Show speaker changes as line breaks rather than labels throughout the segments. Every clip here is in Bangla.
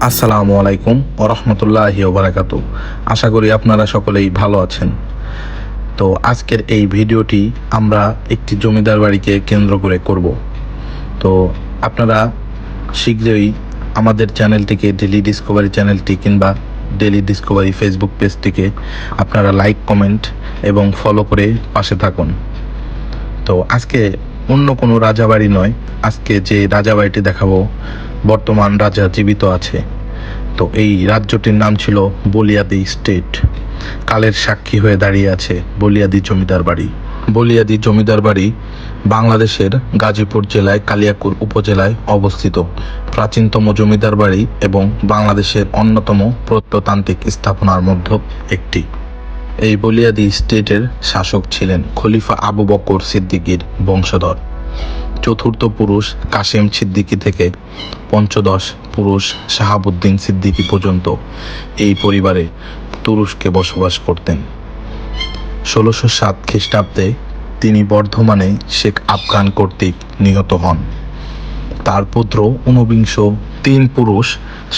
আসসালামু আলাইকুম ওরহমতুল্লাহি ওবারাকাতু। আশা করি আপনারা সকলেই ভালো আছেন। তো আজকের এই ভিডিওটি আমরা একটি জমিদার বাড়িকে কেন্দ্র করে করব। তো আপনারা শীঘ্রই আমাদের চ্যানেলটিকে, ডেলি ডিসকভারি চ্যানেলটি কিংবা ডেলি ডিসকভারি ফেসবুক পেজটিকে আপনারা লাইক, কমেন্ট এবং ফলো করে পাশে থাকুন। তো আজকে অন্য কোনো রাজাবাড়ি নয়, আজকে যে রাজাবাড়িটি দেখাবো বর্তমান রাজা জীবিত আছে। তো এই রাজ্যটির নাম ছিল বলিয়াদি স্টেট। কালের সাক্ষী হয়ে দাঁড়িয়ে আছে বলিয়াদি জমিদার বাড়ি। বলিয়াদি জমিদার বাড়ি বাংলাদেশের গাজীপুর জেলায় কালিয়াকৈর উপজেলায় অবস্থিত প্রাচীনতম জমিদার বাড়ি এবং বাংলাদেশের অন্যতম প্রত্নতান্ত্রিক স্থাপনার মধ্যে একটি। এই বলিয়াদি স্টেটের শাসক ছিলেন খলিফা আবু বকর সিদ্দিকীর বংশধর। চতুর্থ পুরুষ কাসেম সিদ্দিকী থেকে পঞ্চদশ পুরুষ শাহাবুদ্দিন সিদ্দিকী পর্যন্ত এই পরিবারে তুরস্কে বসবাস করতেন। ১৬০৭ খ্রিস্টাব্দে তিনি বর্ধমানে শেখ আফগান কর্তৃক নিহত হন। তার পুত্র ঊনবিংশ তিন পুরুষ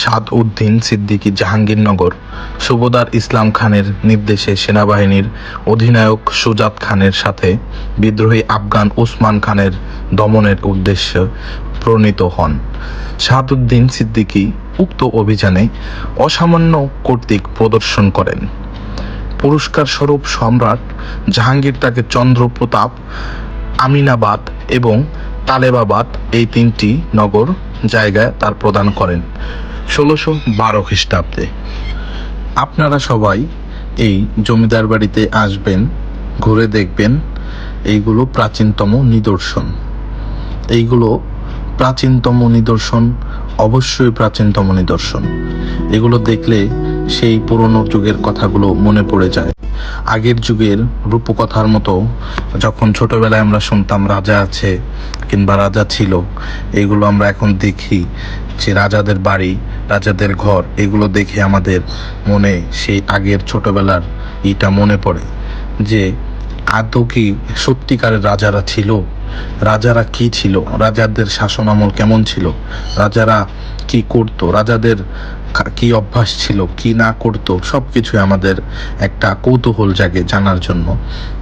সাদ উদ্দিন সিদ্দিকী জাহাঙ্গীরনগর সুবেদার ইসলাম খানের নির্দেশে সেনাবাহিনীর অধিনায়ক সুজাত খানের সাথে বিদ্রোহী আফগান ওসমান খানের দমনের উদ্দেশ্যে প্রণীত হন। সাদ উদ্দিন সিদ্দিকী উক্ত অভিযানে অসামান্য কর্তৃক প্রদর্শন করেন। পুরস্কার স্বরূপ সম্রাট জাহাঙ্গীর তাকে চন্দ্রপ্রতাপ, আমিনাবাদ এবং তালেবাবাদ এই তিনটি নগর জায়গায় তার প্রদান করেন ১৬১২ খ্রিস্টাব্দে। আপনারা সবাই এই জমিদার বাড়িতে আসবেন, ঘুরে দেখবেন। এইগুলো প্রাচীনতম নিদর্শন, এইগুলো প্রাচীনতম নিদর্শন, অবশ্যই প্রাচীনতম নিদর্শন। এগুলো দেখলে সেই পুরনো যুগের কথাগুলো মনে পড়ে যায়। আগের যুগের রূপকথার মতো যখন ছোটবেলায় আমরা শুনতাম রাজা আছে কিংবা রাজা ছিল, এগুলো আমরা এখন দেখি যে রাজাদের বাড়ি, রাজাদের ঘর, এগুলো দেখে আমাদের মনে সেই আগের ছোটবেলার ইটা মনে পড়ে যে আদৌ কি সত্যিকারের রাজারা ছিল, রাজারা কি ছিল, রাজাদের শাসন আমল কেমন ছিল, রাজারা কি করতো, রাজাদের কি অভ্যাস ছিল, কি না করতো, সবকিছু আমাদের একটা কৌতূহল জাগে জানার জন্য।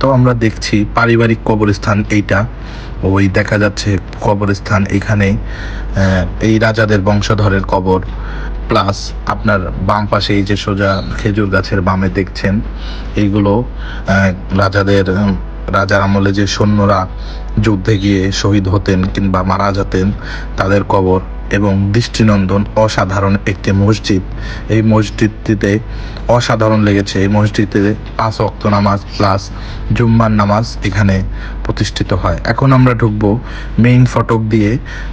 তো আমরা দেখছি পারিবারিক কবরস্থান, এইটা ওই দেখা যাচ্ছে কবরস্থান, এখানে এই রাজাদের বংশধরের কবর। প্লাস আপনার বাম পাশে এই যে সোজা খেজুর গাছের বামে দেখছেন, এইগুলো রাজার আমলে যে সৈন্যরা যুদ্ধে গিয়ে শহীদ হতেন কিংবা মারা যেতেন তাদের কবর। এবং দৃষ্টিনন্দন অসাধারণ একটি মসজিদ। এই মসজিদটিতে অসাধারণ লেগেছে। এই মসজিদে ৫ ওয়াক্ত নামাজ প্লাস জুম্মার নামাজ এখানে প্রতিষ্ঠিত হয়। এখন আমরা ঢুকবো মেইন ফটক দিয়ে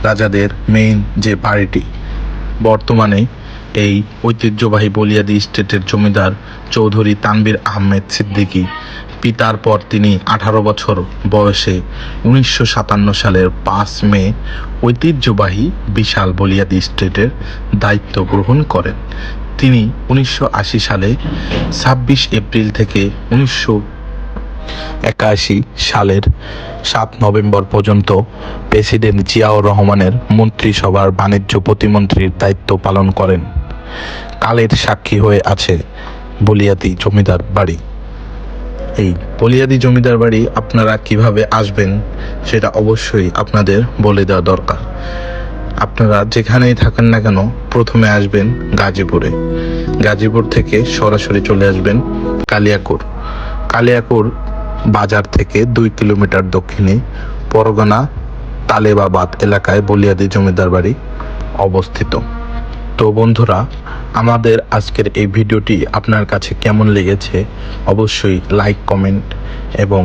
রাজাদের মেইন যে বাড়িটি। বর্তমানে এই ঐতিহ্যবাহী বলিয়াদি স্টেটের জমিদার চৌধুরী তানভীর আহমেদ সিদ্দিকী। পিতার পর তিনি ১৮ বছর বয়সে ১৯৫৭ সালের ৫ মে ঐতিহ্যবাহী বিশাল বলিয়াদি স্টেটের দায়িত্ব গ্রহণ করেন। তিনি ১৯৮০ সালে ২৬ এপ্রিল থেকে ১৯৮১ সালের ৭ নভেম্বর পর্যন্ত প্রেসিডেন্ট জিয়াউর রহমানের মন্ত্রিসভার বাণিজ্য প্রতিমন্ত্রীর দায়িত্ব পালন করেন। কালের সাক্ষী হয়ে আছে বলিয়াদি জমিদার বাড়ি। এই বলিয়াদি জমিদার বাড়ি আপনারা কিভাবে আসবেন সেটা অবশ্যই আপনাদের বলে দেওয়া দরকার। আপনারা যেখানেই থাকেন না কেন প্রথমে আসবেন গাজীপুরে। গাজীপুর থেকে সরাসরি চলে আসবেন কালিয়াকৈর বাজার থেকে ২ কিলোমিটার দক্ষিণে পরগনা তালেবাবাদ এলাকায় বলিয়াদি জমিদার বাড়ি অবস্থিত। তো বন্ধুরা, আমাদের আজকের এই ভিডিওটি আপনার কাছে কেমন লেগেছে অবশ্যই লাইক, কমেন্ট এবং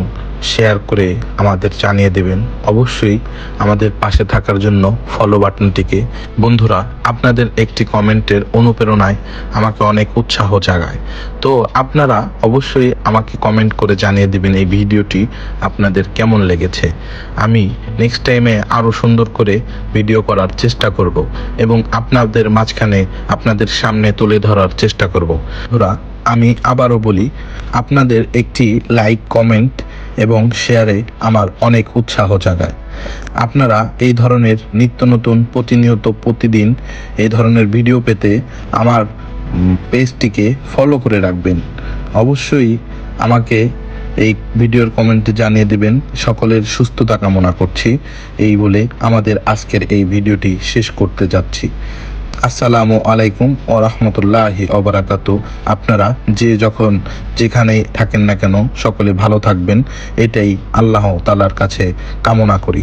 শেয়ার করে আমাদের জানিয়ে দেবেন। অবশ্যই আমাদের পাশে থাকার জন্য ফলো বাটনটিকে, বন্ধুরা আপনাদের একটি কমেন্টের অনুপ্রেরণায় আমাকে অনেক উৎসাহ জাগায়। তো আপনারা অবশ্যই আমাকে কমেন্ট করে জানিয়ে দেবেন এই ভিডিওটি আপনাদের কেমন লেগেছে। আমি নেক্সট টাইমে আরও সুন্দর করে ভিডিও করার চেষ্টা করব এবং আপনাদের মাঝখানে আপনাদের সামনে তুলে ধরার চেষ্টা করব। বন্ধুরা, আমি আবারও বলি, আপনাদের একটি লাইক, কমেন্ট এবং শেয়ারে আমার অনেক উৎসাহ জাগায়। আপনারা এই ধরনের নিত্য নতুন প্রতিনিয়ত প্রতিদিন এই ধরনের ভিডিও পেতে আমার পেজটিকে ফলো করে রাখবেন। অবশ্যই আমাকে এই ভিডিওর কমেন্টে জানিয়ে দেবেন। সকলের সুস্থতা কামনা করছি। এই বলে আমাদের আজকের এই ভিডিওটি শেষ করতে যাচ্ছি। আসসালামু আলাইকুম ও রহমতুল্লাহি অবরাকাতু। আপনারা যে যখন যেখানে থাকেন না কেন সকলে ভালো থাকবেন, এটাই আল্লাহ তাআলার কাছে কামনা করি।